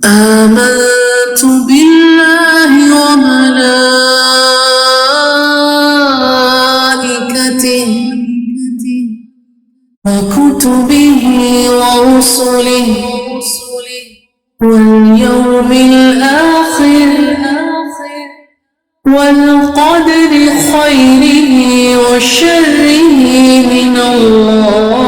آمنت بالله وملائكته وكتبه ورسله واليوم الآخر والقدر خيره وشره من الله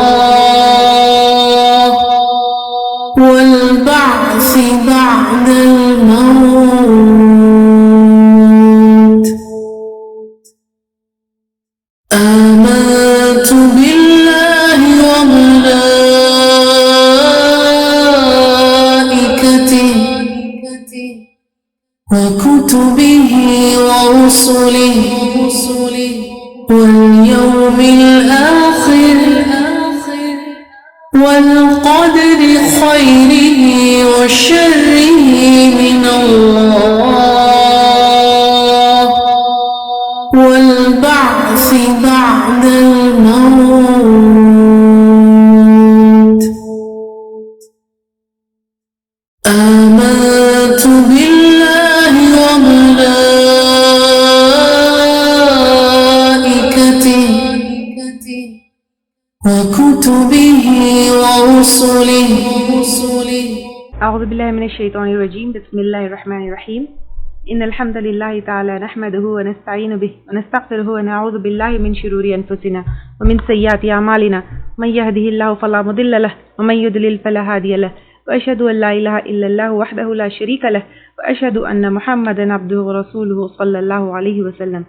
والبعث بعد الموت. آمنت بالله وملائكته وكتبه ورسله واليوم الآخر والقدر خيره وشره من الله والبعث بعد الموت. آمنت بالله وملائكته وكتبه ورسله. أعوذ بالله من الشيطان الرجيم. بسم الله الرحمن الرحيم. إن الحمد لله تعالى نحمده ونستعين به ونستغفره ونعوذ بالله من شرور أنفسنا ومن سيئات أعمالنا. من يهده الله فلا مضل له ومن يضلل فلا هادي له. وأشهد أن لا إله إلا الله وحده لا شريك له وأشهد أن محمدا عبده ورسوله صلی اللہ علیہ وسلم.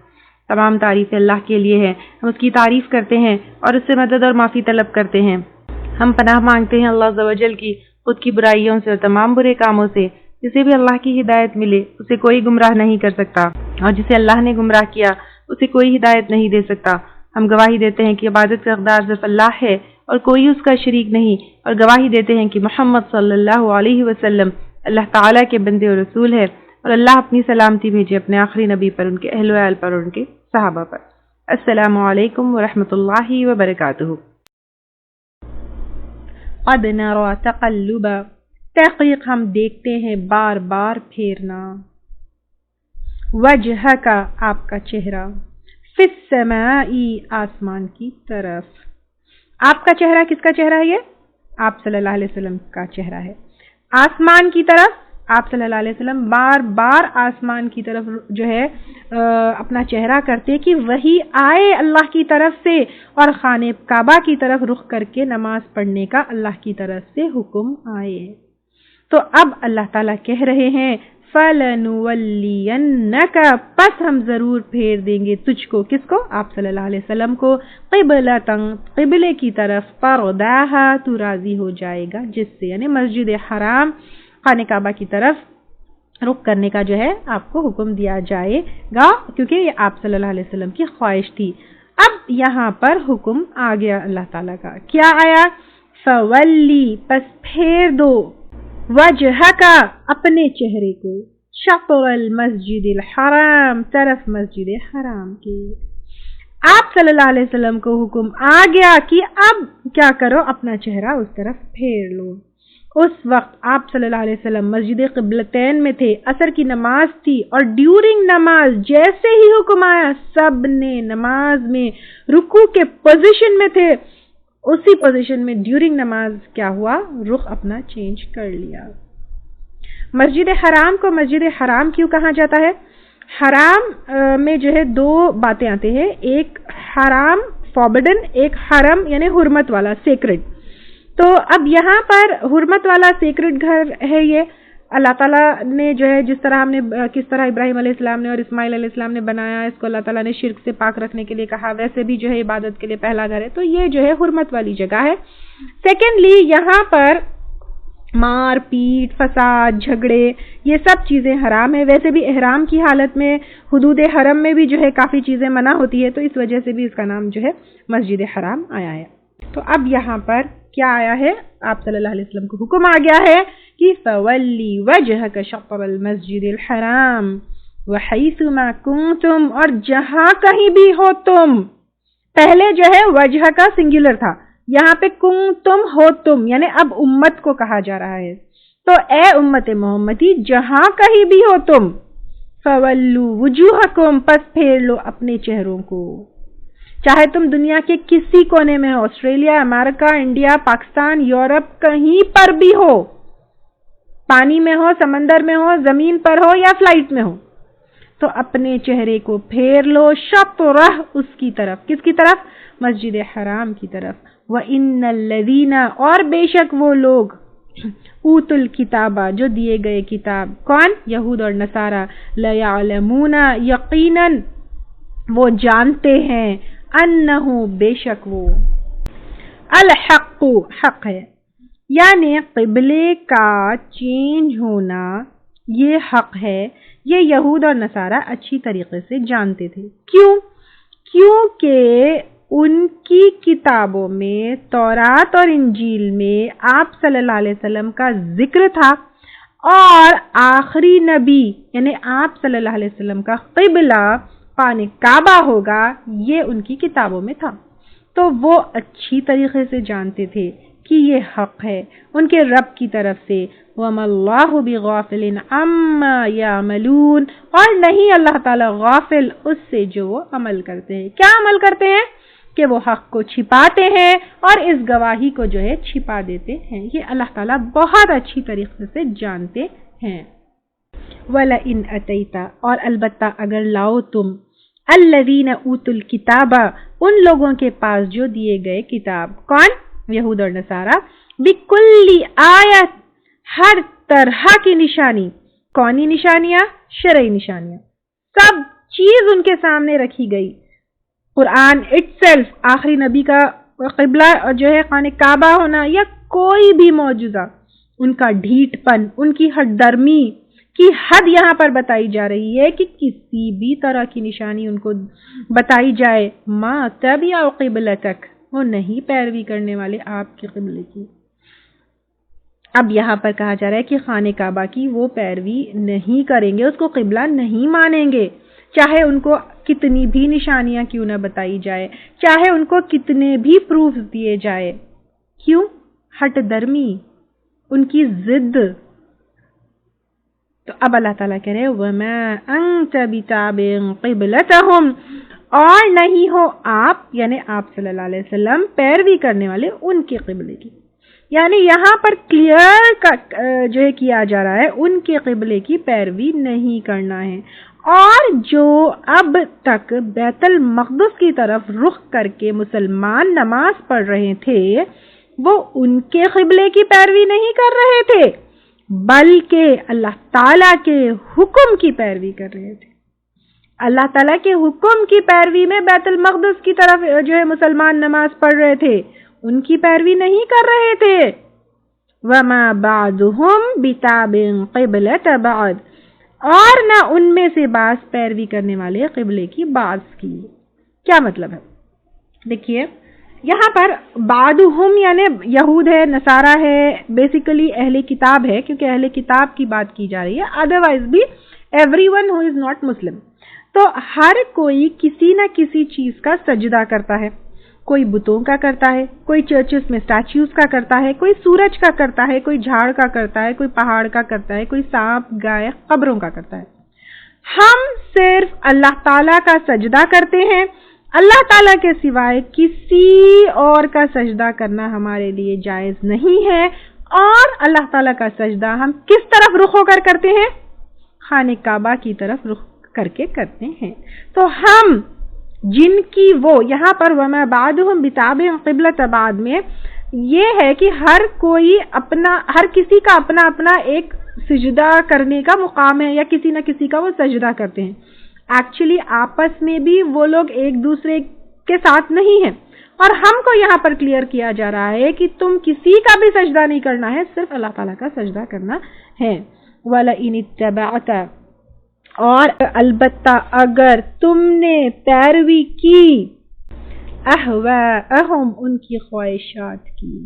تمام تعریف اللہ کے لیے ہے، ہم اس کی تعریف کرتے ہیں اور اس سے مدد اور معافی طلب کرتے ہیں. ہم پناہ مانگتے ہیں اللہ عز و جل کی خود کی برائیوں سے اور تمام برے کاموں سے. جسے بھی اللہ کی ہدایت ملے اسے کوئی گمراہ نہیں کر سکتا، اور جسے اللہ نے گمراہ کیا اسے کوئی ہدایت نہیں دے سکتا. ہم گواہی دیتے ہیں کہ عبادت کا حقدار صرف اللہ ہے اور کوئی اس کا شریک نہیں، اور گواہی دیتے ہیں کہ محمد صلی اللہ علیہ وسلم اللہ تعالیٰ کے بندے اور رسول ہے، اور اللہ اپنی سلامتی بھیجے اپنے آخری نبی پر، ان کے اہل و عیال پر اور ان کے صحابہ پر. السلام علیکم ورحمۃ اللہ وبرکاتہ. قد نرى تقلب، تحقیق ہم دیکھتے ہیں بار بار پھیرنا، وجہ کا آپ کا چہرہ، فی السماء آسمان کی طرف. آپ کا چہرہ کس کا چہرہ ہے؟ یہ آپ صلی اللہ علیہ وسلم کا چہرہ ہے. آسمان کی طرف آپ صلی اللہ علیہ وسلم بار بار آسمان کی طرف جو ہے اپنا چہرہ کرتے کہ وہی آئے اللہ کی طرف سے، اور خانہ کعبہ کی طرف رخ کر کے نماز پڑھنے کا اللہ کی طرف سے حکم آئے. تو اب اللہ تعالیٰ کہہ رہے ہیں فَلَنُوَلِّيَنَّكَ، پس ہم ضرور پھیر دیں گے تجھ کو، کس کو؟ آپ صلی اللہ علیہ وسلم کو، قِبْلَةً، قبلے کی طرف، تَرْضَاهَا، تو راضی ہو جائے گا جس سے، یعنی مسجد حرام خانہ کعبہ کی طرف رخ کرنے کا جو ہے آپ کو حکم دیا جائے گا، کیونکہ یہ آپ صلی اللہ علیہ وسلم کی خواہش تھی. اب یہاں پر حکم آ گیا اللہ تعالیٰ کا، کیا آیا؟ فَوَلِّ، پس پھیر دو، وجہ کا، اپنے چہرے کو، شطر المسجد الحرام، طرف مسجد حرام کے. آپ صلی اللہ علیہ وسلم کو حکم آ گیا کہ اب کیا کرو، اپنا چہرہ اس طرف پھیر لو. اس وقت آپ صلی اللہ علیہ وسلم مسجد قبلتین میں تھے، عصر کی نماز تھی، اور ڈیورنگ نماز جیسے ہی حکم آیا سب نے نماز میں رکوع کے پوزیشن میں تھے، اسی پوزیشن میں ڈیورنگ نماز کیا ہوا، رخ اپنا چینج کر لیا. مسجد حرام کو مسجد حرام کیوں کہا جاتا ہے؟ حرام میں جو ہے دو باتیں آتے ہیں، ایک حرام فوربڈن، ایک حرم یعنی حرمت والا سیکرڈ. تو اب یہاں پر حرمت والا سیکرڈ گھر ہے یہ اللہ تعالیٰ نے جو ہے جس طرح ہم نے کس طرح ابراہیم علیہ السلام نے اور اسماعیل علیہ السلام نے بنایا، اس کو اللہ تعالیٰ نے شرک سے پاک رکھنے کے لیے کہا، ویسے بھی جو ہے عبادت کے لیے پہلا گھر ہے. تو یہ جو ہے حرمت والی جگہ ہے. سیکنڈلی یہاں پر مار پیٹ، فساد، جھگڑے، یہ سب چیزیں حرام ہیں. ویسے بھی احرام کی حالت میں حدود حرم میں بھی جو ہے کافی چیزیں منع ہوتی ہے، تو اس وجہ سے بھی اس کا نام جو ہے مسجد حرام آیا ہے. تو اب یہاں پر کیا آیا ہے؟ آپ صلی اللہ علیہ وسلم کو حکم آ گیا ہے کہ فَوَلِّ وَجْهَكَ شَطْرَ الْمَسْجِدِ الْحَرَامِ وَحَيْثُ مَا كُنْتُمْ، اور جہاں کہیں بھی ہو تم. پہلے جو ہے وجہ کا سنگولر تھا، یہاں پہ کنتم ہو تم، یعنی اب امت کو کہا جا رہا ہے تو اے امت محمدی جہاں کہیں بھی ہو تم، فولو وجوہکم پس پھیر لو اپنے چہروں کو، چاہے تم دنیا کے کسی کونے میں ہو، آسٹریلیا، امریکہ، انڈیا، پاکستان، یورپ، کہیں پر بھی ہو، پانی میں ہو، سمندر میں ہو، زمین پر ہو یا فلائٹ میں ہو، تو اپنے چہرے کو پھیر لو شطرہ اس کی طرف، کس کی طرف؟ مسجد حرام کی طرف۔ وَإِنَّ الَّذِينَ اور بے شک وہ لوگ اوت الکتابہ جو دیے گئے کتاب، کون؟ یہود اور نصارہ، لَيَعْلَمُونَ یقیناً وہ جانتے ہیں، انہو بے شک وہ، الحق حق ہے، یعنی قبلے کا چینج ہونا یہ حق ہے۔ یہ یہود اور نصارہ اچھی طریقے سے جانتے تھے۔ کیوں؟ کیونکہ ان کی کتابوں میں، تورات اور انجیل میں آپ صلی اللہ علیہ وسلم کا ذکر تھا، اور آخری نبی یعنی آپ صلی اللہ علیہ وسلم کا قبلہ خانہ کعبہ ہوگا، یہ ان کی کتابوں میں تھا، تو وہ اچھی طریقے سے جانتے تھے کہ یہ حق ہے ان کے رب کی طرف سے۔ وَمَا اللَّهُ بِغَافِلٍ عَمَّا يَعْمَلُونَ اور نہیں اللہ تعالیٰ غافل اس سے جو وہ عمل کرتے ہیں۔ کیا عمل کرتے ہیں؟ کہ وہ حق کو چھپاتے ہیں اور اس گواہی کو جو ہے چھپا دیتے ہیں، یہ اللہ تعالیٰ بہت اچھی طریقے سے جانتے ہیں۔ وَلَئِنْ أَتَيْتَ اور البتہ اگر لاؤ تم، الَّذِينَ أُوتُوا الْكِتَابَ ان لوگوں کے پاس جو دیے گئے کتاب، کون؟ یہود اور نصارہ، بِكُلِّ آیت ہر طرح کی نشانی، کونی نشانیاں؟ شرعی نشانیاں، سب چیز ان کے سامنے رکھی گئی، قرآن اٹسیلف، آخری نبی کا قبلہ جو ہے خانہ کعبہ ہونا، یا کوئی بھی معجزہ، ان کا ڈھیٹ پن، ان کی ہٹ درمی کی حد یہاں پر بتائی جا رہی ہے کہ کسی بھی طرح کی نشانی ان کو بتائی جائے، ما تبع قبلتک وہ نہیں پیروی کرنے والے آپ کے قبلے کی۔ اب یہاں پر کہا جا رہا ہے کہ خانہ کعبہ کی وہ پیروی نہیں کریں گے، اس کو قبلہ نہیں مانیں گے، چاہے ان کو کتنی بھی نشانیاں کیوں نہ بتائی جائے، چاہے ان کو کتنے بھی پروف دیے جائے۔ کیوں؟ ہٹ درمی، ان کی ضد۔ تو اب اللہ تعالیٰ کہہ رہے وَمَا أَنْتَ بِتَابِعٍ قِبْلَتَهُمْ اور نہیں ہو آپ یعنی آپ صلی اللہ علیہ وسلم پیروی کرنے والے ان کے قبلے کی، یعنی یہاں پر کلیئر جو ہے کیا جا رہا ہے ان کے قبلے کی پیروی نہیں کرنا ہے، اور جو اب تک بیت المقدس کی طرف رخ کر کے مسلمان نماز پڑھ رہے تھے وہ ان کے قبلے کی پیروی نہیں کر رہے تھے، بلکہ اللہ تعالیٰ کے حکم کی پیروی کر رہے تھے۔ اللہ تعالیٰ کے حکم کی پیروی میں بیت المقدس کی طرف جو ہے مسلمان نماز پڑھ رہے تھے، ان کی پیروی نہیں کر رہے تھے۔ وَمَا بَعْضُهُمْ بِتَابِعٍ قِبْلَةَ بَعْضٍ اور نہ ان میں سے بعض پیروی کرنے والے قبلے کی بعض کی۔ کیا مطلب ہے؟ دیکھیے یہاں پر بعضهم یعنی یہود ہے، نصارہ ہے، بیسیکلی اہل کتاب ہے، کیونکہ اہل کتاب کی بات کی جا رہی ہے، ادروائز بھی every one who is not Muslim. تو ہر کوئی کسی نہ کسی چیز کا سجدہ کرتا ہے، کوئی بتوں کا کرتا ہے، کوئی چرچز میں اسٹیچوز کا کرتا ہے، کوئی سورج کا کرتا ہے، کوئی جھاڑ کا کرتا ہے، کوئی پہاڑ کا کرتا ہے، کوئی سانپ، گائے، قبروں کا کرتا ہے۔ ہم صرف اللہ تعالیٰ کا سجدہ کرتے ہیں، اللہ تعالیٰ کے سوائے کسی اور کا سجدہ کرنا ہمارے لیے جائز نہیں ہے، اور اللہ تعالیٰ کا سجدہ ہم کس طرف رخ ہو کر کرتے ہیں؟ خانہ کعبہ کی طرف رخ کر کے کرتے ہیں۔ تو ہم جن کی وہ یہاں پر وَمَا بَعْضُهُمْ بِتَابِعٍ قِبْلَةَ بعد میں یہ ہے کہ ہر کوئی اپنا، ہر کسی کا اپنا اپنا ایک سجدہ کرنے کا مقام ہے، یا کسی نہ کسی کا وہ سجدہ کرتے ہیں۔ ایکچولی آپس میں بھی وہ لوگ ایک دوسرے کے ساتھ نہیں ہیں، اور ہم کو یہاں پر کلیئر کیا جا رہا ہے کہ تم کسی کا بھی سجدہ نہیں کرنا ہے، صرف اللہ تعالیٰ کا سجدہ کرنا ہے۔ وَلَئِنِ اتَّبَعْتَ اور البتہ اگر تم نے پیروی کی، اہواءہم ان کی خواہشات کی۔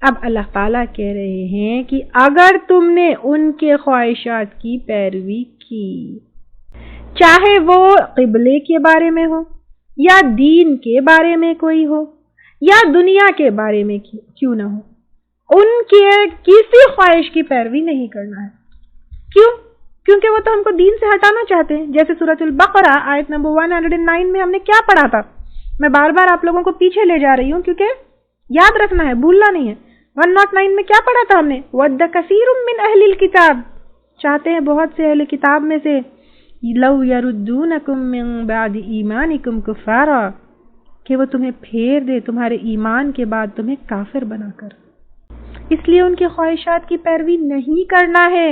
اب اللہ تعالیٰ کہہ رہے ہیں کہ اگر تم نے ان کے خواہشات کی پیروی کی، چاہے وہ قبلے کے بارے میں ہو، یا دین کے بارے میں کوئی ہو، یا دنیا کے بارے میں کیوں نہ ہو، ان کے کسی خواہش کی پیروی نہیں کرنا ہے. کیوں؟ کیونکہ وہ تو ہم کو دین سے ہٹانا چاہتے ہیں. جیسے سورۃ البقرہ آیت نمبر 109 میں ہم نے کیا پڑھا تھا؟ میں بار بار آپ لوگوں کو پیچھے لے جا رہی ہوں کیونکہ یاد رکھنا ہے، بھولنا نہیں ہے. 109 میں کیا پڑھا تھا ہم نے؟ وَدَّ كَثِيرٌ مِّنْ أَهْلِ الْكِتَابِ، چاہتے ہیں بہت سے اہل کتاب میں سے، لَوْ يَرُدُّونَكُم مِّن بَعْدِ إِيمَانِكُمْ كُفَّارًا، کہ وہ تمہیں پھیر دے تمہارے ایمان کے بعد تمہیں کافر بنا کر. اس لیے ان کی خواہشات کی پیروی نہیں کرنا ہے.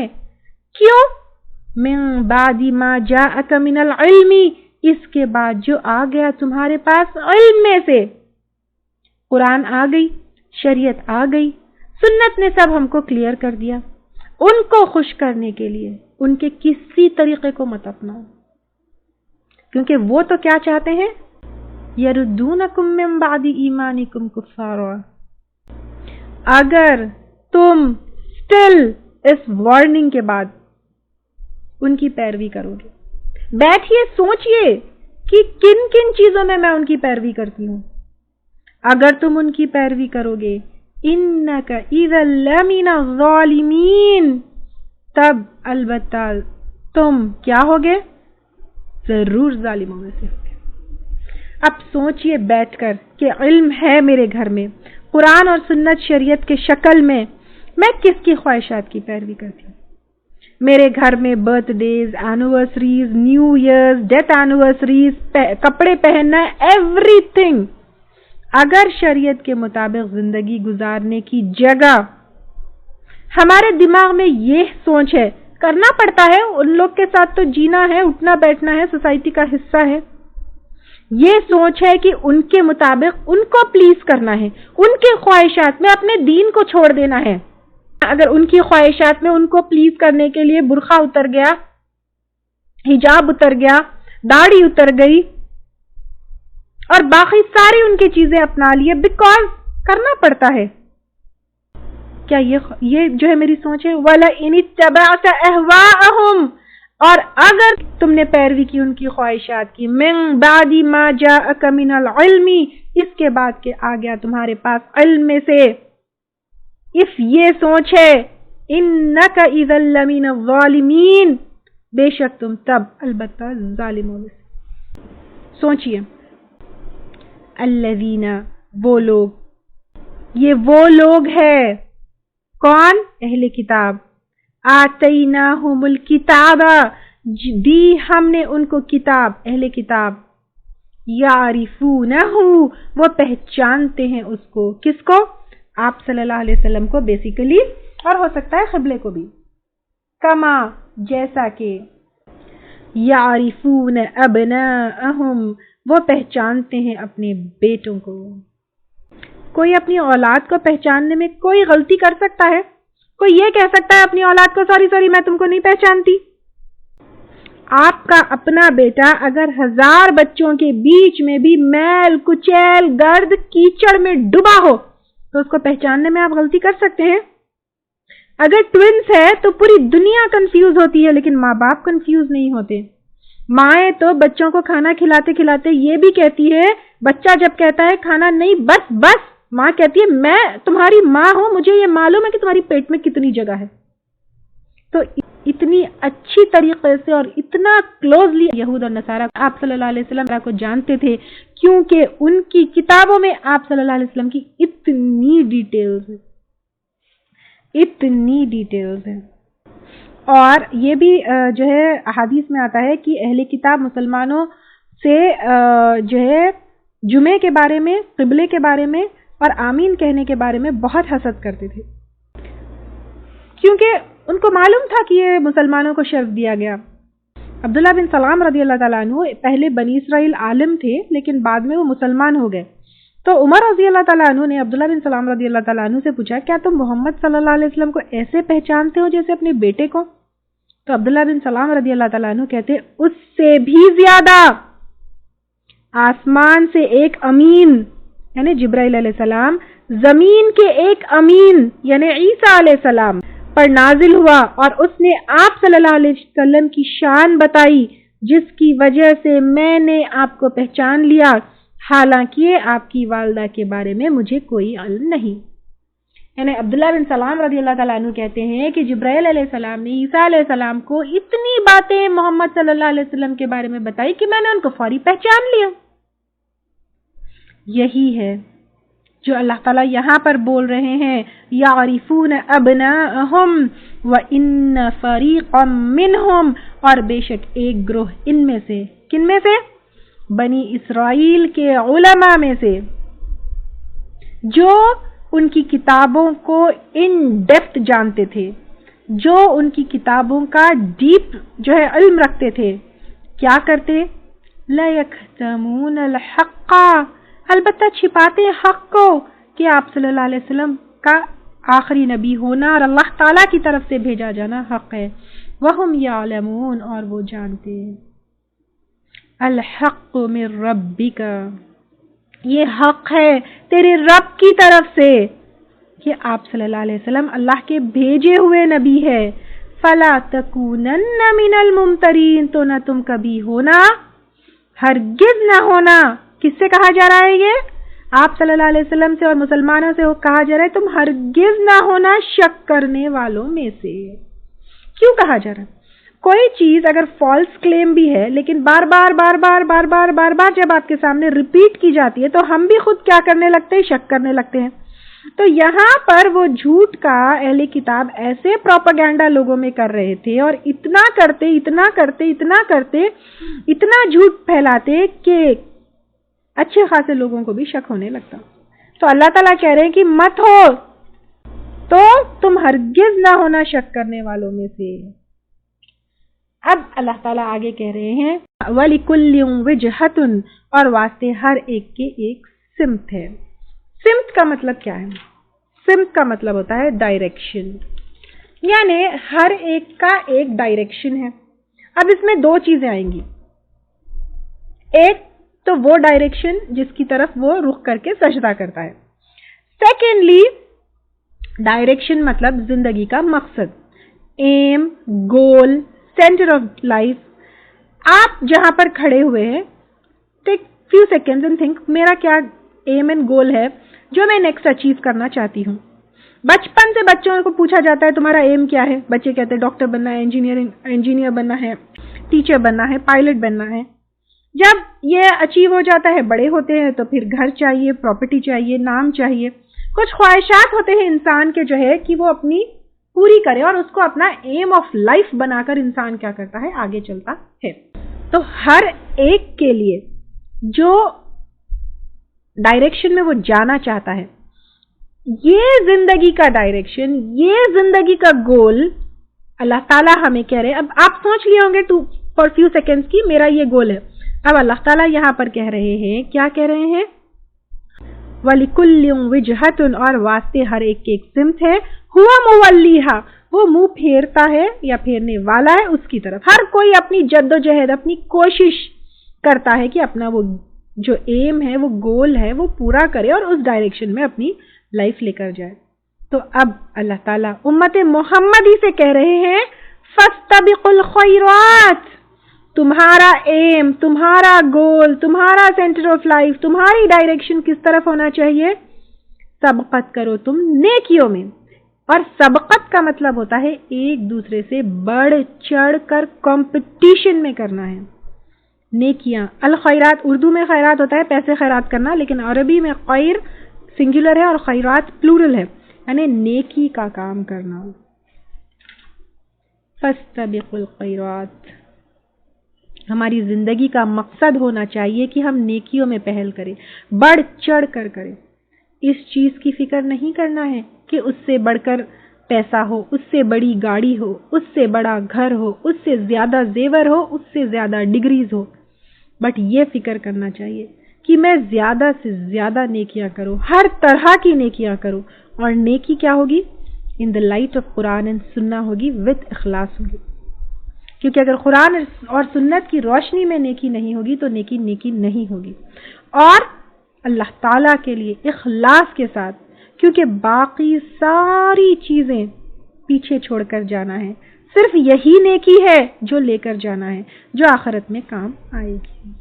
کیوں؟ مِن بَعْدِ مَا جَاءَكَ مِنَ الْعِلْمِ، اس کے بعد جو آ گیا تمہارے پاس علم میں سے. قرآن آ گئی، شریعت آ گئی، سنت نے سب ہم کو کلیئر کر دیا. ان کو خوش کرنے کے لیے ان کے کسی طریقے کو مت اپناؤ، کیونکہ وہ تو کیا چاہتے ہیں؟ یردونکم من بعد ایمانکم کفارا. اگر تم سٹل اس وارننگ کے بعد ان کی پیروی کرو گے، بیٹھیے سوچئے کہ کن کن چیزوں میں ان کی پیروی کرتی ہوں. اگر تم ان کی پیروی کرو گے، انک اذا لمن الظالمین، تب البتہ تم کیا ہوگے؟ ضرور ظالموں میں سے ہوگے. اب سوچئے بیٹھ کر کہ علم ہے میرے گھر میں، قرآن اور سنت شریعت کے شکل میں کس کی خواہشات کی پیروی کرتی ہوں. میرے گھر میں birthdays, anniversaries, new years, death anniversaries, کپڑے پہننا، ایوری تھنگ اگر شریعت کے مطابق زندگی گزارنے کی جگہ ہمارے دماغ میں یہ سوچ ہے، کرنا پڑتا ہے، ان لوگ کے ساتھ تو جینا ہے، اٹھنا بیٹھنا ہے، سوسائٹی کا حصہ ہے، یہ سوچ ہے کہ ان کے مطابق ان کو پلیز کرنا ہے، ان کے خواہشات میں اپنے دین کو چھوڑ دینا ہے. اگر ان کی خواہشات میں ان کو پلیز کرنے کے لیے برقع اتر گیا، حجاب اتر گیا، داڑھی اتر گئی اور باقی ساری ان کی چیزیں اپنا لیے، بیکاز کرنا پڑتا ہے. کیا یہ جو ہے میری سوچ ہے؟ وَلَئِنِ اتَّبَعْتَ أَهْوَاءَهُمْ، اور اگر تم نے پیروی کی ان کی خواہشات کی، مِن بَعْدِ مَا جَاءَكَ مِنَ الْعِلْمِ، اس کے بعد کہ آ گیا تمہارے پاس علم میں سے، if یہ سوچ ہے، إِنَّكَ إِذًا لَمِنَ الظَّالِمِينَ، بے شک تم تب البتہ ظالموں میں سے. سوچئے، الذین، وہ لوگ، یہ وہ لوگ ہیں، کون؟ اہل کتاب. آتیناہم الکتاب، دی ہم نے ان کو کتاب، اہل کتاب. یعرفونہ، وہ پہچانتے ہیں اس کو. کس کو؟ آپ صلی اللہ علیہ وسلم کو بیسیکلی، اور ہو سکتا ہے قبلے کو بھی. کما، جیسا کہ، یعرفون ابناءہم، وہ پہچانتے ہیں اپنے بیٹوں کو. کوئی اپنی اولاد کو پہچاننے میں کوئی غلطی کر سکتا ہے؟ کوئی یہ کہہ سکتا ہے اپنی اولاد کو سوری میں تم کو نہیں پہچانتی؟ آپ کا اپنا بیٹا اگر 1000 بچوں کے بیچ میں بھی میل کچیل گرد کیچڑ میں ڈوبا ہو تو اس کو پہچاننے میں آپ غلطی کر سکتے ہیں؟ اگر ٹوینس ہے تو پوری دنیا کنفیوز ہوتی ہے لیکن ماں باپ کنفیوز نہیں ہوتے. مائیں تو بچوں کو کھانا کھلاتے کھلاتے یہ بھی کہتی ہے، بچہ جب کہتا ہے کھانا نہیں بس، ماں کہتی ہے میں تمہاری ماں ہوں، مجھے یہ معلوم ہے کہ تمہاری پیٹ میں کتنی جگہ ہے. تو اتنی اچھی طریقے سے اور اتنا کلوزلی یہود اور نصارہ آپ صلی اللہ علیہ وسلم کو جانتے تھے، کیونکہ ان کی کتابوں میں آپ صلی اللہ علیہ وسلم کی اتنی ڈیٹیلز ہیں. اور یہ بھی جو ہے احادیث میں آتا ہے کہ اہل کتاب مسلمانوں سے جو ہے جمعے کے بارے میں، قبلے کے بارے میں اور آمین کہنے کے بارے میں بہت حسد کرتے تھے، کیونکہ ان کو معلوم تھا کہ یہ مسلمانوں کو شرف دیا گیا. عبداللہ بن سلام رضی اللہ تعالیٰ عنہ پہلے بنی اسرائیل عالم تھے لیکن بعد میں وہ مسلمان ہو گئے. تو عمر رضی اللہ تعالیٰ عنہ نے عبداللہ بن سلام رضی اللہ تعالیٰ عنہ سے پوچھا، کیا تم محمد صلی اللہ علیہ وسلم کو ایسے پہچانتے ہو جیسے اپنے بیٹے کو؟ تو عبداللہ بن سلام رضی اللہ تعالیٰ عنہ کہتے، اس سے بھی زیادہ. آسمان سے ایک امین یعنی جبرائیل علیہ السلام، زمین کے ایک امین یعنی عیسیٰ علیہ السلام پر نازل ہوا اور اس نے آپ صلی اللہ علیہ وسلم کی شان بتائی، جس کی وجہ سے میں نے آپ کو پہچان لیا، حالانکہ آپ کی والدہ کے بارے میں مجھے کوئی علم نہیں. یعنی عبداللہ بن سلام رضی اللہ تعالیٰ عنہ کہتے ہیں کہ جبرائیل علیہ السلام نے عیسیٰ علیہ السلام کو اتنی باتیں محمد صلی اللہ علیہ وسلم کے بارے میں بتائی کہ میں نے ان کو فوری پہچان لیا. یہی ہے جو اللہ تعالیٰ یہاں پر بول رہے ہیں یعرفون ابناءہم وان فریقا منہم، اور بے شک ایک گروہ ان میں سے، کن میں سے؟ بنی اسرائیل کے علماء میں سے، جو ان کی کتابوں کو ان ڈیپتھ جانتے تھے، جو ان کی کتابوں کا ڈیپ جو ہے علم رکھتے تھے. کیا کرتے؟ لا یکتمون الحق، البتہ چھپاتے حق کو، کہ آپ صلی اللہ علیہ وسلم کا آخری نبی ہونا اور اللہ تعالیٰ کی طرف سے بھیجا جانا حق ہے. وہم یعلمون، اور وہ جانتے ہیں. الحق من ربک، یہ حق ہے تیرے رب کی طرف سے کہ آپ صلی اللہ علیہ وسلم اللہ کے بھیجے ہوئے نبی ہے. فلا تکونن من الممترین، تو نہ تم کبھی ہونا، ہرگز نہ ہونا. کس سے کہا جا رہا ہے؟ یہ آپ صلی اللہ علیہ وسلم سے اور مسلمانوں سے کہا جا رہا ہے تم ہرگز نہ ہونا شک کرنے والوں میں سے. کیوں کہا جا رہا ہے؟ کوئی چیز اگر فالس کلیم بھی ہے لیکن بار بار بار بار بار بار بار بار جب آپ کے سامنے ریپیٹ کی جاتی ہے تو ہم بھی خود کیا کرنے لگتے ہیں؟ شک کرنے لگتے ہیں. تو یہاں پر وہ جھوٹ کا اہل کتاب ایسے پروپیگنڈا لوگوں میں کر رہے تھے اور اتنا کرتے اتنا کرتے اتنا کرتے اتنا جھوٹ پھیلاتے کہ اچھے خاصے لوگوں کو بھی شک ہونے لگتا. تو اللہ تعالیٰ کہہ رہے ہیں کہ مت ہو، تو تم ہرگز نہ ہونا شک کرنے والوں میں سے. اب اللہ تعالیٰ آگے کہہ رہے ہیں وَلِكُلٍّ وِجْهَةٌ، اور واسطے ہر ایک کے ایک سمت ہے. سمت کا مطلب کیا ہے؟ سمت کا مطلب ہوتا ہے ڈائریکشن، یعنی ہر ایک کا ایک ڈائریکشن ہے. اب اس میں دو چیزیں آئیں گی. ایک تو وہ ڈائریکشن جس کی طرف وہ رخ کر کے سجدہ کرتا ہے. سیکنڈلی ڈائریکشن مطلب زندگی کا مقصد، aim, goal, centre of life. آپ جہاں پر کھڑے ہوئے ہیں، take few seconds and think میرا کیا ایم اینڈ گول ہے جو میں نیکسٹ اچیو کرنا چاہتی ہوں. بچپن سے بچوں کو پوچھا جاتا ہے تمہارا ایم کیا ہے، بچے کہتے ہیں ڈاکٹر بننا ہے، انجینئر بننا ہے، ٹیچر بننا ہے، پائلٹ بننا ہے. جب یہ اچیو ہو جاتا ہے، بڑے ہوتے ہیں تو پھر گھر چاہیے، پراپرٹی چاہیے، نام چاہیے، کچھ خواہشات ہوتے ہیں انسان کے جو ہے کہ وہ اپنی پوری کرے اور اس کو اپنا ایم آف لائف بنا کر انسان کیا کرتا ہے؟ آگے چلتا ہے. تو ہر ایک کے لیے جو ڈائریکشن میں وہ جانا چاہتا ہے، یہ زندگی کا ڈائریکشن، یہ زندگی کا گول اللہ تعالیٰ ہمیں کہہ رہے ہیں. اب آپ سوچ لیے ہوں گے فار فیو سیکنڈز کی میرا یہ گول ہے. اب اللہ تعالیٰ یہاں پر کہہ رہے ہیں، کیا کہہ رہے ہیں؟ وَلِكُلٍّ وِجْهَةٌ، اور واسطے ہر ایک کی ایک سمت ہے. ہوا مولیہا، وہ منہ پھیرتا ہے یا پھیرنے والا ہے اس کی طرف. ہر کوئی اپنی جد و جہد، اپنی کوشش کرتا ہے کہ اپنا وہ جو ایم ہے، وہ گول ہے، وہ پورا کرے اور اس ڈائریکشن میں اپنی لائف لے کر جائے. تو اب اللہ تعالیٰ امت محمدی سے کہہ رہے ہیں فَاسْتَبِقُوا الْخَيْرَاتِ، تمہارا ایم، تمہارا گول، تمہارا سینٹر آف لائف، تمہاری ڈائریکشن کس طرف ہونا چاہیے؟ سبقت کرو تم نیکیوں میں. اور سبقت کا مطلب ہوتا ہے ایک دوسرے سے بڑھ چڑھ کر کمپٹیشن میں کرنا ہے. نیکیاں، الخیرات، اردو میں خیرات ہوتا ہے پیسے خیرات کرنا، لیکن عربی میں خیر سنگولر ہے اور خیرات پلورل ہے، یعنی نیکی کا کام کرنا. فاستبقوا الخیرات، ہماری زندگی کا مقصد ہونا چاہیے کہ ہم نیکیوں میں پہل کریں، بڑھ چڑھ کر کریں. اس چیز کی فکر نہیں کرنا ہے کہ اس سے بڑھ کر پیسہ ہو، اس سے بڑی گاڑی ہو، اس سے بڑا گھر ہو، اس سے زیادہ زیور ہو، اس سے زیادہ ڈگریز ہو. بٹ یہ فکر کرنا چاہیے کہ میں زیادہ سے زیادہ نیکیاں کروں، ہر طرح کی نیکیاں کروں. اور نیکی کیا ہوگی؟ In the light of Quran and Sunnah ہوگی، وتھ اخلاص ہوگی. کیونکہ اگر قرآن اور سنت کی روشنی میں نیکی نہیں ہوگی تو نیکی نہیں ہوگی. اور اللہ تعالیٰ کے لیے اخلاص کے ساتھ، کیونکہ باقی ساری چیزیں پیچھے چھوڑ کر جانا ہے. صرف یہی نیکی ہے جو لے کر جانا ہے، جو آخرت میں کام آئے گی.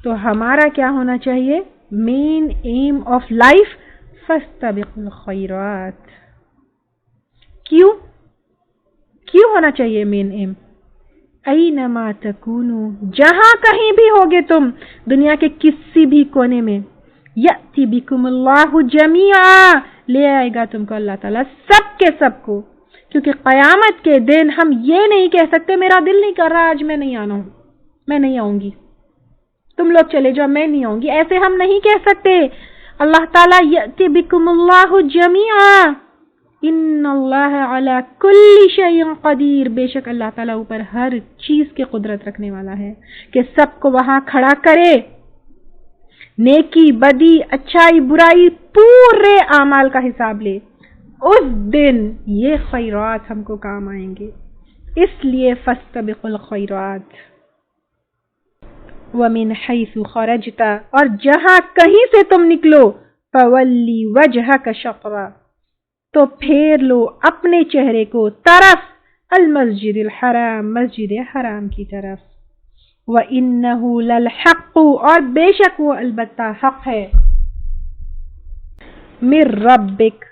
تو ہمارا کیا ہونا چاہیے؟ مین ایم آف لائف فاستبقوا الخیرات. کیوں ہونا چاہیے مین ایم؟ اینما تکونو، جہاں کہیں بھی ہوگے تم دنیا کے کسی بھی کونے میں، یأتی بکم اللہ جمیعا، لے آئے گا تم کو اللہ تعالیٰ سب کے سب کو. کیونکہ قیامت کے دن ہم یہ نہیں کہہ سکتے میرا دل نہیں کر رہا آج میں نہیں آنا ہوں، میں نہیں آؤں گی، تم لوگ چلے جاؤ میں نہیں آؤں گی، ایسے ہم نہیں کہہ سکتے. اللہ تعالیٰ یأتی بکم اللہ جمیعا، ان اللہ علی کل شیء قدیر، بے شک اللہ تعالیٰ اوپر ہر چیز کے قدرت رکھنے والا ہے کہ سب کو وہاں کھڑا کرے، نیکی بدی اچھائی برائی پورے اعمال کا حساب لے. اس دن یہ خیرات ہم کو کام آئیں گے، اس لیے فاستبقوا الخیرات. ومن حیث خرجت، اور جہاں کہیں سے تم نکلو، فولی وجہک شطرہ، تو پھیر لو اپنے چہرے کو طرف المسجد الحرام، مسجد حرام کی طرف. وَإِنَّهُ لَلْحَقُّ، اور بے شک وہ البتہ حق ہے، مِن ربک،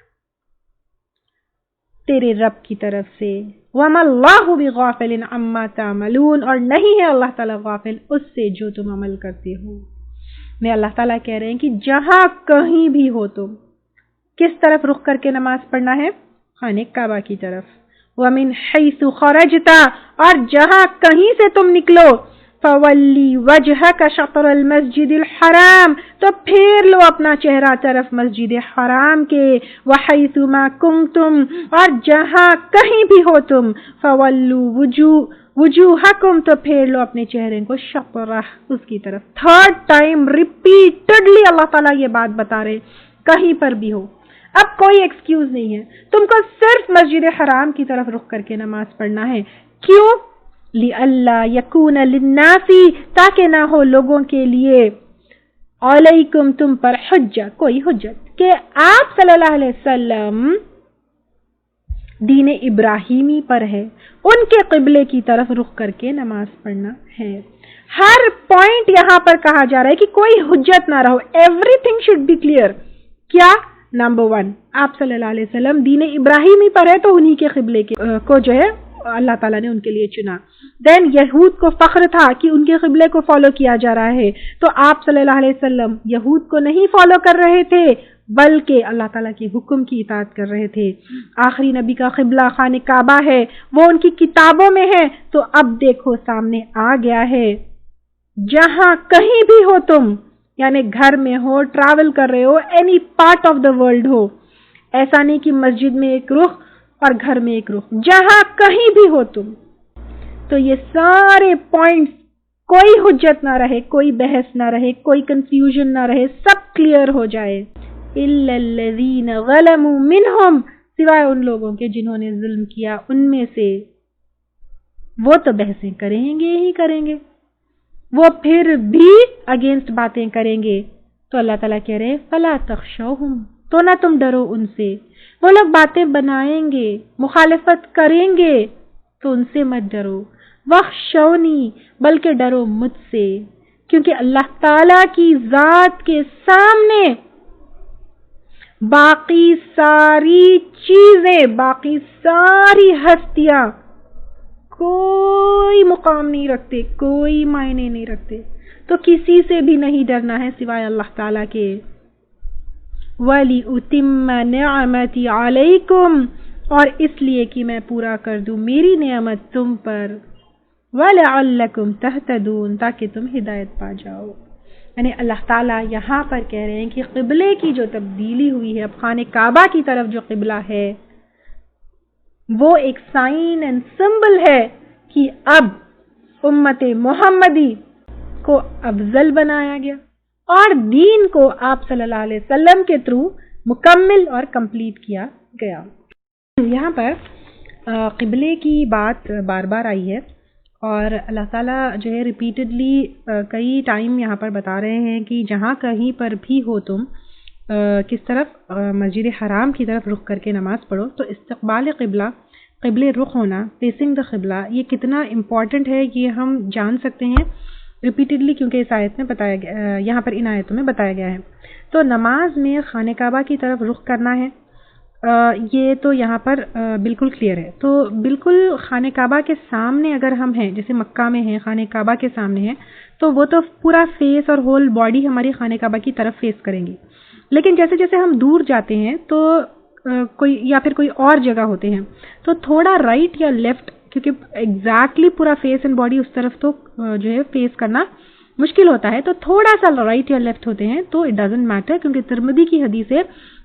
تیرے رب کی طرف سے. وَمَا اللَّهُ بِغَافِلٍ عَمَّا تَعْمَلُونَ، اور نہیں ہے اللہ تعالیٰ غافل اس سے جو تم عمل کرتے ہو. میں اللہ تعالیٰ کہہ رہے ہیں کہ جہاں کہیں بھی ہو تم کس طرف رخ کر کے نماز پڑھنا ہے؟ خانہ کعبہ کی طرف. وَمِنْ حَيْثُ خَرَجْتَ، اور جہاں کہیں سے تم نکلو، فَوَلِّ وَجْهَكَ شَطْرَ الْمَسْجِدِ الْحَرَامِ، تو پھیر لو اپنا چہرہ طرف مسجد حرام کے. وَحَيْثُ مَا كُنْتُمْ، اور جہاں کہیں بھی ہو تم، فَوَلُّوا وُجُوهَكُمْ، تو پھیر لو اپنے چہرے کو شطرہ، اس کی طرف. تھرڈ ٹائم ریپیٹڈلی اللہ تعالیٰ یہ بات بتا رہے کہیں پر بھی ہو. اب کوئی ایکسکیوز نہیں ہے، تم کو صرف مسجد حرام کی طرف رخ کر کے نماز پڑھنا ہے. کیوں؟ لِأَلَّا يَكُونَ لِلنَّاسِ، تاکہ نہ ہو لوگوں کے لیے، علیکم تم پر، حجہ کوئی حجت، کہ آپ صلی اللہ علیہ وسلم دین ابراہیمی پر ہے، ان کے قبلے کی طرف رخ کر کے نماز پڑھنا ہے. ہر پوائنٹ یہاں پر کہا جا رہا ہے کہ کوئی حجت نہ رہو، everything should be clear. کیا؟ نمبر 1، آپ صلی اللہ علیہ وسلم دین ابراہیمی پر ہے تو انہی کے قبلے کو جو ہے اللہ تعالیٰ نے ان کے لیے چنا. دین یہود کو فخر تھا کہ ان کے قبلے کو فالو کیا جا رہا ہے، تو آپ صلی اللہ علیہ وسلم یہود کو نہیں فالو کر رہے تھے بلکہ اللہ تعالیٰ کے حکم کی اطاعت کر رہے تھے. آخری نبی کا قبلہ خانہ کعبہ ہے، وہ ان کی کتابوں میں ہے، تو اب دیکھو سامنے آ گیا ہے. جہاں کہیں بھی ہو تم، یعنی گھر میں ہو، ٹریول کر رہے ہو، any part of the world ہو، ایسا نہیں کہ مسجد میں ایک رخ اور گھر میں ایک رخ، جہاں کہیں بھی ہو تم، تو یہ سارے پوائنٹس، کوئی حجت نہ رہے، کوئی بحث نہ رہے، کوئی کنفیوژن نہ رہے، سب کلیئر ہو جائے. اِلَّا الَّذِينَ ظَلَمُوا مِنْهُمْ، سوائے ان لوگوں کے جنہوں نے ظلم کیا ان میں سے، وہ تو بحثیں کریں گے ہی کریں گے، وہ پھر بھی اگینسٹ باتیں کریں گے. تو اللہ تعالیٰ کہہ رہے فَلَا تَخْشَوْهُمْ، تو نہ تم ڈرو ان سے. وہ لوگ باتیں بنائیں گے، مخالفت کریں گے، تو ان سے مت ڈرو. وَخْشَوْنِي، بلکہ ڈرو مجھ سے، کیونکہ اللہ تعالیٰ کی ذات کے سامنے باقی ساری چیزیں، باقی ساری ہستیاں کوئی مقام نہیں رکھتے، کوئی معنی نہیں رکھتے. تو کسی سے بھی نہیں ڈرنا ہے سوائے اللہ تعالیٰ کے. وَلِأُتِمَّ نِعْمَتِي عَلَيْكُمْ، اور اس لیے کہ میں پورا کر دوں میری نعمت تم پر. وَلَعَلَّكُمْ تَهْتَدُونَ، تاکہ تم ہدایت پا جاؤ. یعنی اللہ تعالیٰ یہاں پر کہہ رہے ہیں کہ قبلے کی جو تبدیلی ہوئی ہے، اب خانہ کعبہ کی طرف جو قبلہ ہے وہ ایک سائن اینڈ سمبل ہے کہ اب امت محمدی کو افضل بنایا گیا اور دین کو آپ صلی اللہ علیہ وسلم کے تھرو مکمل اور کمپلیٹ کیا گیا. یہاں پر قبلے کی بات بار بار آئی ہے اور اللہ تعالیٰ جو ہے ریپیٹڈلی کئی ٹائم یہاں پر بتا رہے ہیں کہ جہاں کہیں پر بھی ہو تم کس طرف مسجد حرام کی طرف رخ کر کے نماز پڑھو. تو استقبال قبلہ، قبل رخ ہونا، فیسنگ دا قبلہ، یہ کتنا امپورٹنٹ ہے یہ ہم جان سکتے ہیں ریپیٹڈلی کیونکہ اس آیت میں بتایا گیا، یہاں پر ان آیتوں میں بتایا گیا ہے۔ تو نماز میں خانہ کعبہ کی طرف رخ کرنا ہے، یہ تو یہاں پر بالکل کلیئر ہے۔ تو بالکل خانہ کعبہ کے سامنے اگر ہم ہیں، جیسے مکہ میں ہیں خانہ کعبہ کے سامنے ہیں، تو وہ تو پورا فیس اور ہول باڈی ہماری خانہ کعبہ کی طرف فیس کریں گی۔ لیکن جیسے جیسے ہم دور جاتے ہیں تو کوئی یا پھر کوئی اور جگہ ہوتے ہیں تو تھوڑا رائٹ یا لیفٹ، کیونکہ ایگزیکٹلی پورا فیس اینڈ باڈی اس طرف تو جو ہے فیس کرنا مشکل ہوتا ہے، تو تھوڑا سا رائٹ یا لیفٹ ہوتے ہیں تو اٹ ڈزنٹ میٹر، کیونکہ ترمذی کی حدیث ہے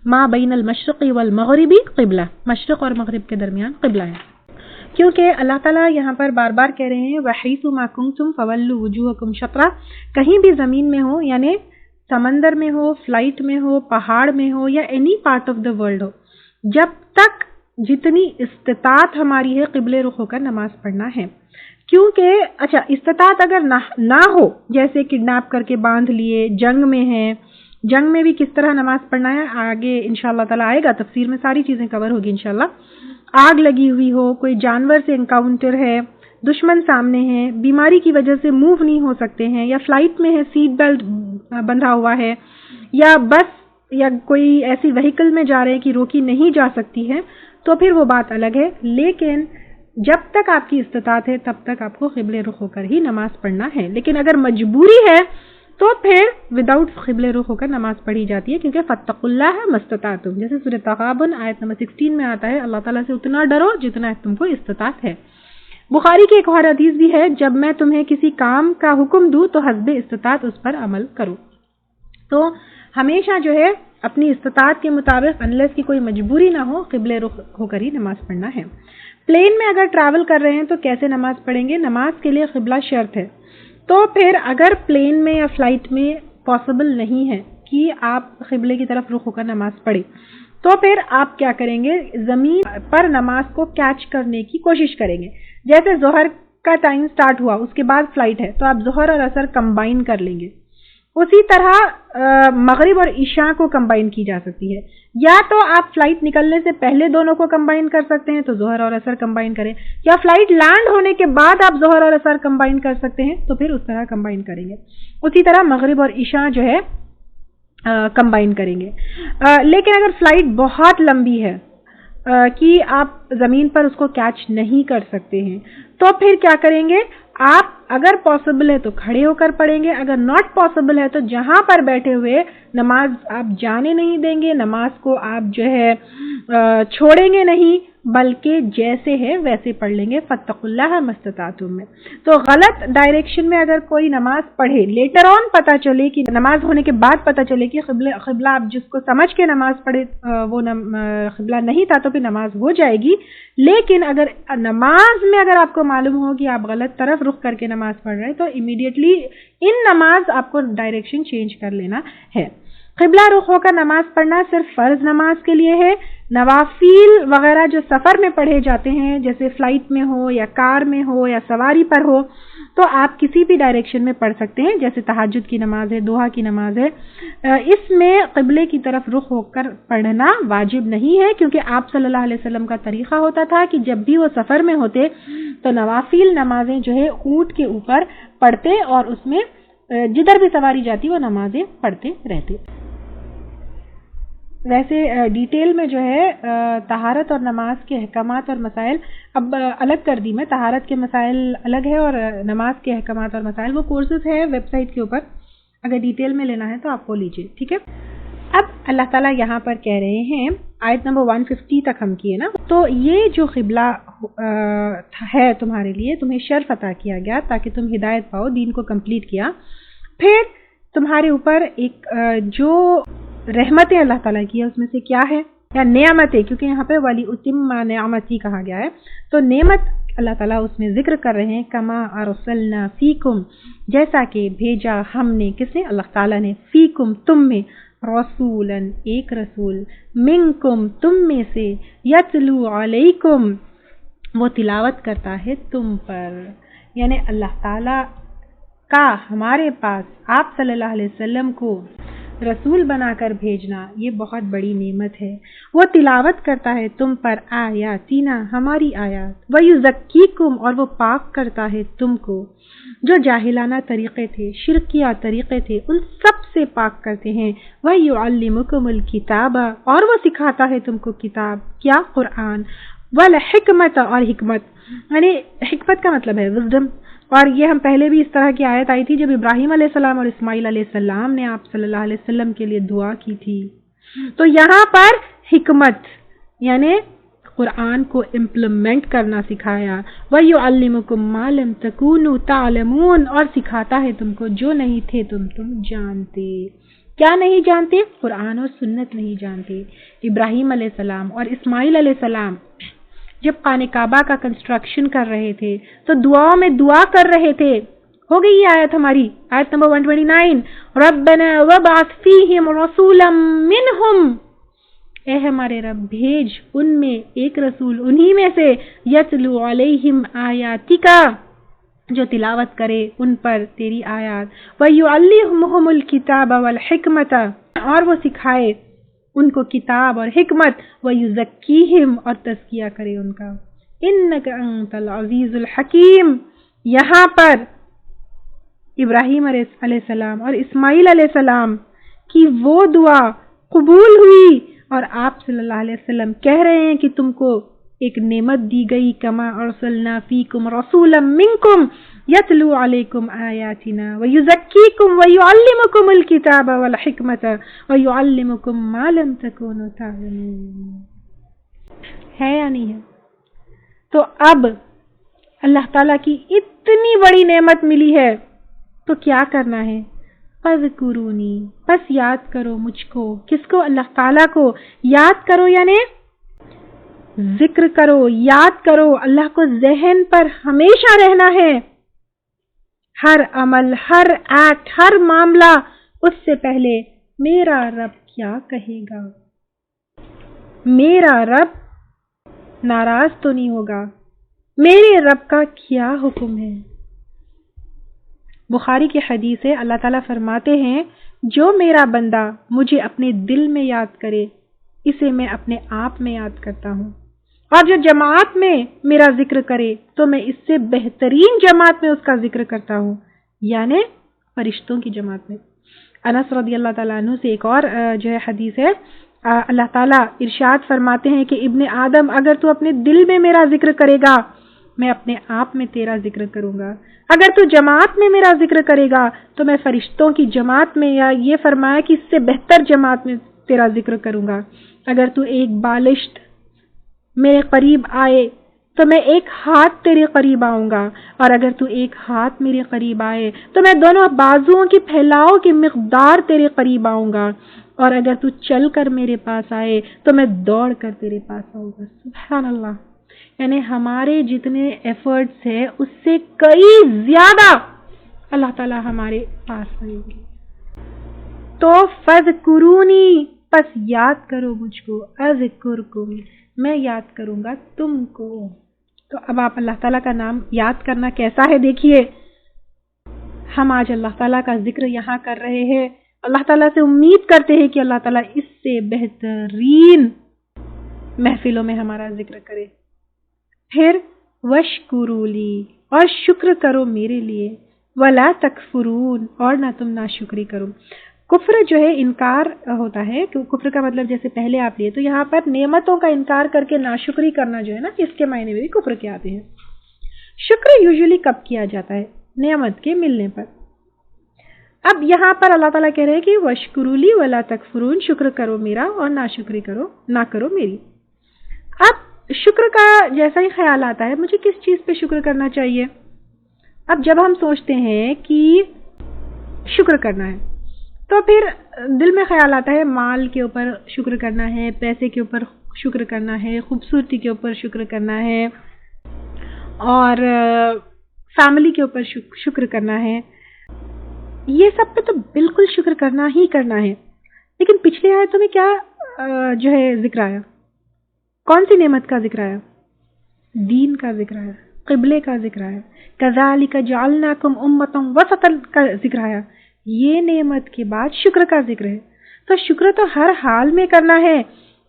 ما بین المشرق والمغربی قبلہ، مشرق اور مغرب کے درمیان قبلہ ہے۔ کیونکہ اللہ تعالیٰ یہاں پر بار بار کہہ رہے ہیں وَحَيْثُ مَا كُنْتُمْ فَوَلُّوا وُجُوهَكُمْ شَطْرَهُ، کہیں بھی زمین میں ہو، یعنی سمندر میں ہو، فلائٹ میں ہو، پہاڑ میں ہو، یا any part of the world ہو، جب تک جتنی استطاعت ہماری ہے قبلے رخ ہو کر نماز پڑھنا ہے۔ کیونکہ اچھا استطاعت اگر نہ ہو، جیسے کڈنیپ کر کے باندھ لیے، جنگ میں ہیں، جنگ میں بھی کس طرح نماز پڑھنا ہے آگے انشاءاللہ تعالیٰ آئے گا، تفسیر میں ساری چیزیں کور ہوگی انشاءاللہ۔ آگ لگی ہوئی ہو، کوئی جانور سے انکاؤنٹر ہے، دشمن سامنے ہے، بیماری کی وجہ سے موو نہیں ہو سکتے ہیں، یا فلائٹ میں ہے سیٹ بیلٹ بندھا ہوا ہے، یا بس یا کوئی ایسی وہیکل میں جا رہے ہیں کہ روکی نہیں جا سکتی ہے، تو پھر وہ بات الگ ہے۔ لیکن جب تک آپ کی استطاعت ہے تب تک آپ کو قبلے رخ ہو کر ہی نماز پڑھنا ہے۔ لیکن اگر مجبوری ہے تو پھر وداؤٹ قبلے رخ ہو کر نماز پڑھی جاتی ہے، کیونکہ فَاتَّقُوا اللَّهَ مَا اسْتَطَعْتُمْ، جیسے سورۃ تغابن آیت نمبر 16 میں آتا ہے، اللہ تعالیٰ سے اتنا ڈرو جتنا تم کو استطاعت ہے۔ بخاری کی ایک اور حدیث بھی ہے، جب میں تمہیں کسی کام کا حکم دوں تو حسب استطاعت اس پر عمل کرو۔ تو ہمیشہ جو ہے اپنی استطاعت کے مطابق، انلیس کی کوئی مجبوری نہ ہو، قبلے رخ ہو کر ہی نماز پڑھنا ہے۔ پلین میں اگر ٹریول کر رہے ہیں تو کیسے نماز پڑھیں گے؟ نماز کے لیے قبلہ شرط ہے۔ تو پھر اگر پلین میں یا فلائٹ میں پاسبل نہیں ہے کہ آپ قبلے کی طرف رخ ہو کر نماز پڑھیں، تو پھر آپ کیا کریں گے؟ زمین پر نماز کو کیچ کرنے کی کوشش کریں گے۔ جیسے ظہر کا ٹائم سٹارٹ ہوا، اس کے بعد فلائٹ ہے، تو آپ ظہر اور عصر کمبائن کر لیں گے۔ اسی طرح مغرب اور عشاء کو کمبائن کی جا سکتی ہے، یا تو آپ فلائٹ نکلنے سے پہلے دونوں کو کمبائن کر سکتے ہیں تو ظہر اور عصر کمبائن کریں، یا فلائٹ لینڈ ہونے کے بعد آپ ظہر اور عصر کمبائن کر سکتے ہیں تو پھر اس طرح کمبائن کریں گے۔ اسی طرح مغرب اور عشاء جو ہے کمبائن کریں گے۔ لیکن اگر فلائٹ بہت لمبی ہے کہ آپ زمین پر اس کو کیچ نہیں کر سکتے ہیں تو پھر کیا کریں گے؟ آپ اگر پاسبل ہے تو کھڑے ہو کر پڑھیں گے، اگر ناٹ پاسبل ہے تو جہاں پر بیٹھے ہوئے نماز آپ جانے نہیں دیں گے، نماز کو آپ جو ہے چھوڑیں گے نہیں، بلکہ جیسے ہے ویسے پڑھ لیں گے۔ فَاتَّقُوا اللَّهَ مَا اسْتَطَعْتُم میں تو غلط ڈائریکشن میں اگر کوئی نماز پڑھے، لیٹر آن پتہ چلے کہ نماز ہونے کے بعد پتہ چلے کہ قبلہ آپ جس کو سمجھ کے نماز پڑھے وہ قبلہ نہیں تھا، تو پھر نماز ہو جائے گی۔ لیکن اگر نماز میں اگر آپ کو معلوم ہو کہ آپ غلط طرف رخ کر کے نماز پڑھ رہے ہیں تو امیڈیٹلی ان نماز آپ کو ڈائریکشن چینج کر لینا ہے۔ قبلہ رخ ہو کر نماز پڑھنا صرف فرض نماز کے لیے ہے۔ نوافل وغیرہ جو سفر میں پڑھے جاتے ہیں، جیسے فلائٹ میں ہو یا کار میں ہو یا سواری پر ہو، تو آپ کسی بھی ڈائریکشن میں پڑھ سکتے ہیں، جیسے تہجد کی نماز ہے، دوحہ کی نماز ہے۔ اس میں قبلے کی طرف رخ ہو کر پڑھنا واجب نہیں ہے، کیونکہ آپ صلی اللہ علیہ وسلم کا طریقہ ہوتا تھا کہ جب بھی وہ سفر میں ہوتے تو نوافل نمازیں جو ہے اونٹ کے اوپر پڑھتے اور اس میں جدھر بھی سواری جاتی وہ نمازیں پڑھتے رہتے۔ ویسے ڈیٹیل میں جو ہے طہارت اور نماز کے احکامات اور مسائل اب الگ کر دی میں، طہارت کے مسائل الگ ہے اور نماز کے احکامات اور مسائل وہ کورسز ہے ویب سائٹ کے اوپر، اگر ڈیٹیل میں لینا ہے تو آپ وہ لیجئے، ٹھیک ہے۔ اب اللہ تعالیٰ یہاں پر کہہ رہے ہیں، آیت نمبر 150 تک ہم کیے نا، تو یہ جو قبلہ ہے تمہارے لیے، تمہیں شرف عطا کیا گیا تاکہ تم ہدایت پاؤ، دین کو کمپلیٹ کیا، پھر تمہارے اوپر ایک جو رحمتیں اللہ تعالیٰ کی ہے اس میں سے کیا ہے، یا نعمتیں، کیونکہ یہاں پہ ولی اتم نعمتی کہا گیا ہے، تو نعمت اللہ تعالیٰ اس میں ذکر کر رہے ہیں، کما ارسلنا فیکم، جیسا کہ بھیجا ہم نے، کس نے؟ اللہ تعالیٰ نے، فیکم تم میں، رسولاً ایک رسول، منکم تم میں سے، یتلو علیکم وہ تلاوت کرتا ہے تم پر، یعنی اللہ تعالیٰ کا ہمارے پاس آپ صلی اللہ علیہ وسلم کو رسول بنا کر بھیجنا یہ بہت بڑی نعمت ہے۔ وہ تلاوت کرتا ہے تم پر آیاتنا ہماری آیات، وَيُزَكِّيكُمْ اور وہ پاک کرتا ہے تم کو، جو جاہلانہ طریقے تھے، شرکیہ طریقے تھے، ان سب سے پاک کرتے ہیں۔ وَيُعَلِّمُكُمُ الْكِتَابَ اور وہ سکھاتا ہے تم کو کتاب، کیا؟ قرآن، وَالْحِكْمَةَ اور حکمت، یعنی حکمت کا مطلب ہے وزڈم، اور یہ ہم پہلے بھی اس طرح کی آیت آئی تھی جب ابراہیم علیہ السلام اور اسماعیل علیہ السلام نے آپ صلی اللہ علیہ وسلم کے لیے دعا کی تھی۔ تو یہاں پر حکمت یعنی قرآن کو امپلیمنٹ کرنا سکھایا۔ وَيُعَلِّمُكُم مَّا لَمْ تَكُونُوا تَعْلَمُونَ اور سکھاتا ہے تم کو جو نہیں تھے تم جانتے۔ کیا نہیں جانتے؟ قرآن اور سنت نہیں جانتے۔ ابراہیم علیہ السلام اور اسماعیل علیہ السلام جب خانہ کعبہ کا کنسٹرکشن کر رہے تھے تو دعاؤں میں دعا کر رہے تھے۔ ہو گئی یہ آیت ہماری، آیت نمبر 129، ربنا وابعث فیہم رسولا منہم، اے ہمارے رب بھیج ان میں ایک رسول انہی میں سے، یتلو علیہم آیاتکا جو تلاوت کرے ان پر تیری آیات، ویعلمہم الکتاب والحکمت اور وہ سکھائے ان کو کتاب اور حکمت، وَيُزَكِّيهِمْ اور تزکیہ کرے ان کا، اِنَّكَ أَنْتَ الْعَزِيزُ الْحَكِيمُ۔ یہاں پر ابراہیم علیہ السلام اور اسماعیل علیہ السلام کی وہ دعا قبول ہوئی، اور آپ صلی اللہ علیہ وسلم کہہ رہے ہیں کہ تم کو ایک نعمت دی گئی، کما ارسلنا فیکم رسولا منکم یتلو علیکم آیاتنا ویزکیکم ویعلمکم الکتاب والحکمت ویعلمکم ما لم تکونوا تعلمون۔ ہے یا نہیں ہے؟ تو اب اللہ تعالیٰ کی اتنی بڑی نعمت ملی ہے تو کیا کرنا ہے؟ فَاذْكُرُونِي بس یاد کرو مجھ کو، کس کو؟ اللہ تعالیٰ کو یاد کرو، یعنی ذکر کرو، یاد کرو، اللہ کو ذہن پر ہمیشہ رہنا ہے۔ ہر عمل، ہر ایکٹ، ہر معاملہ اس سے پہلے میرا رب کیا کہے گا، میرا رب ناراض تو نہیں ہوگا، میرے رب کا کیا حکم ہے۔ بخاری کی حدیث ہے، اللہ تعالیٰ فرماتے ہیں جو میرا بندہ مجھے اپنے دل میں یاد کرے اسے میں اپنے آپ میں یاد کرتا ہوں، اور جو جماعت میں میرا ذکر کرے تو میں اس سے بہترین جماعت میں اس کا ذکر کرتا ہوں، یعنی فرشتوں کی جماعت میں۔ انس رضی اللہ تعالیٰ عنہ سے ایک اور جو ہے حدیث ہے، اللہ تعالیٰ ارشاد فرماتے ہیں کہ ابن آدم اگر تو اپنے دل میں میرا ذکر کرے گا میں اپنے آپ میں تیرا ذکر کروں گا، اگر تو جماعت میں میرا ذکر کرے گا تو میں فرشتوں کی جماعت میں، یا یہ فرمایا کہ اس سے بہتر جماعت میں تیرا ذکر کروں گا، اگر تو ایک بالشت میرے قریب آئے تو میں ایک ہاتھ تیرے قریب آؤں گا، اور اگر تو ایک ہاتھ میرے قریب آئے تو میں دونوں بازوؤں کی پھیلاؤ کی مقدار تیرے قریب آؤں گا، اور اگر تو چل کر میرے پاس آئے تو میں دوڑ کر تیرے پاس آؤں گا۔ سبحان اللہ، یعنی ہمارے جتنے ایفرٹس ہیں اس سے کئی زیادہ اللہ تعالیٰ ہمارے پاس آئیں گے۔ تو فَاذْكُرُونِي پس یاد کرو مجھ کو، اذکرکم میں یاد کروں گا تم کو۔ تو اب آپ اللہ تعالیٰ کا نام یاد کرنا کیسا ہے دیکھیے، ہم آج اللہ تعالیٰ کا ذکر یہاں کر رہے ہیں، اللہ تعالیٰ سے امید کرتے ہیں کہ اللہ تعالیٰ اس سے بہترین محفلوں میں ہمارا ذکر کرے۔ پھر وَاشْكُرُوا لِي اور شکر کرو میرے لیے، وَلَا تَكْفُرُونَ اور نہ تم ناشکری کرو۔ کفر جو ہے انکار ہوتا ہے، کفر کا مطلب جیسے پہلے آپ لیے تو یہاں پر نعمتوں کا انکار کر کے ناشکری کرنا جو ہے نا، اس کے معنی میں بھی کفر کے آتے ہیں۔ شکر یوزلی کب کیا جاتا ہے؟ نعمت کے ملنے پر۔ اب یہاں پر اللہ تعالیٰ کہہ رہے ہیں کہ وَاشْكُرُوا لِي وَلَا تَكْفُرُونَ شکر کرو میرا اور ناشکری نہ کرو میری۔ اب شکر کا جیسا ہی خیال آتا ہے مجھے کس چیز پہ شکر کرنا چاہیے؟ اب جب ہم سوچتے ہیں کہ شکر کرنا ہے تو پھر دل میں خیال آتا ہے مال کے اوپر شکر کرنا ہے، پیسے کے اوپر شکر کرنا ہے، خوبصورتی کے اوپر شکر کرنا ہے، اور فیملی کے اوپر شکر کرنا ہے۔ یہ سب پہ تو بالکل شکر کرنا ہی کرنا ہے، لیکن پچھلے آیتوں میں کیا جو ہے ذکر آیا؟ کون سی نعمت کا ذکر آیا؟ دین کا ذکر آیا، قبلے کا ذکر آیا، كَذَلِكَ جَعَلْنَاكُمْ أُمَّةً وَسَطًا کا ذکر آیا۔ یہ نعمت کے بعد شکر کا ذکر ہے۔ تو شکر تو ہر حال میں کرنا ہے،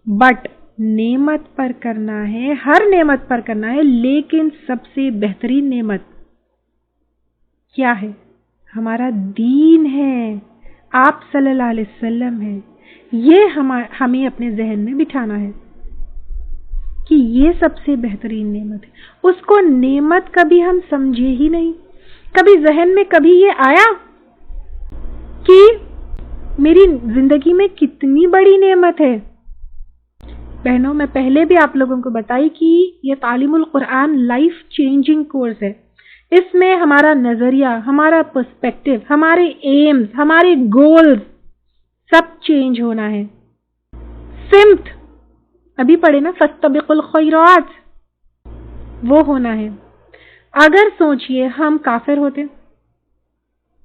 بٹ نعمت پر کرنا ہے، ہر نعمت پر کرنا ہے، لیکن سب سے بہترین نعمت کیا ہے؟ ہمارا دین ہے، آپ صلی اللہ علیہ وسلم ہے. یہ ہمیں اپنے ذہن میں بٹھانا ہے کہ یہ سب سے بہترین نعمت ہے. اس کو نعمت کبھی ہم سمجھے ہی نہیں. کبھی ذہن میں کبھی یہ آیا کہ میری زندگی میں کتنی بڑی نعمت ہے؟ بہنوں، میں پہلے بھی آپ لوگوں کو بتائی کہ یہ تعلیم القرآن لائف چینجنگ کورس ہے. اس میں ہمارا نظریہ، ہمارا پرسپیکٹو، ہمارے ایمز، ہمارے گولز سب چینج ہونا ہے. سمت ابھی پڑھے نا، فاستبقوا الخیرات، وہ ہونا ہے. اگر سوچئے ہم کافر ہوتے،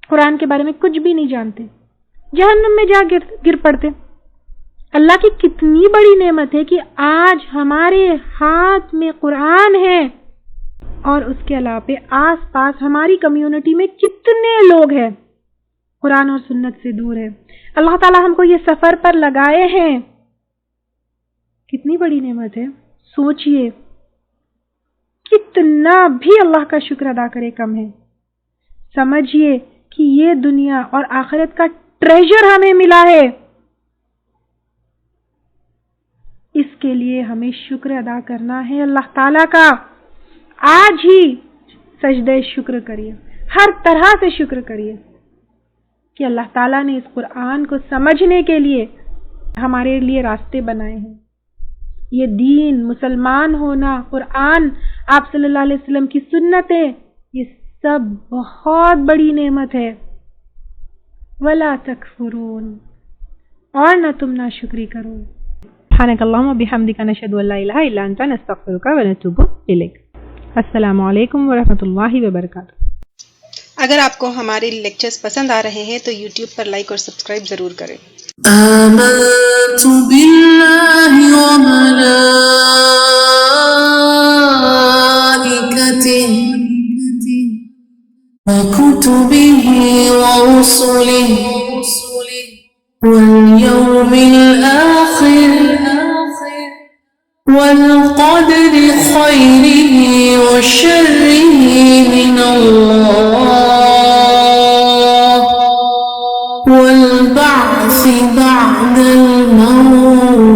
قرآن کے بارے میں کچھ بھی نہیں جانتے، جہنم میں جا گر پڑتے. اللہ کی کتنی بڑی نعمت ہے کہ آج ہمارے ہاتھ میں قرآن ہے، اور اس کے علاوہ آس پاس ہماری کمیونٹی میں کتنے لوگ ہیں قرآن اور سنت سے دور ہے. اللہ تعالی ہم کو یہ سفر پر لگائے ہیں. کتنی بڑی نعمت ہے. سوچئے کتنا بھی اللہ کا شکر ادا کرے کم ہے. سمجھئے کہ یہ دنیا اور آخرت کا ٹریجر ہمیں ملا ہے. اس کے لیے ہمیں شکر ادا کرنا ہے اللہ تعالیٰ کا. آج ہی سجدہ شکر کریے، ہر طرح سے شکر کریے کہ اللہ تعالیٰ نے اس قرآن کو سمجھنے کے لیے ہمارے لیے راستے بنائے ہیں. یہ دین، مسلمان ہونا، قرآن، آپ صلی اللہ علیہ وسلم کی سنتیں، یہ سب بہت بڑی نعمت ہے. وَلَا تَكْفُرُونَ، اور نہ تم ناشکری کرو. سبحانک اللہم وبحمدک، نشہد ان لا الہ الا انت، نستغفرک ونتوب الیک. السلام علیکم ورحمۃ اللہ وبرکاتہ. اگر آپ کو ہمارے لیکچرز پسند آ رہے ہیں تو یوٹیوب پر لائک اور سبسکرائب ضرور کریں. آمنت باللہ وملائکتہ وکتبہ ورسلہ واليوم الآخر والقدر خيره وشره من الله والبعث بعد الموت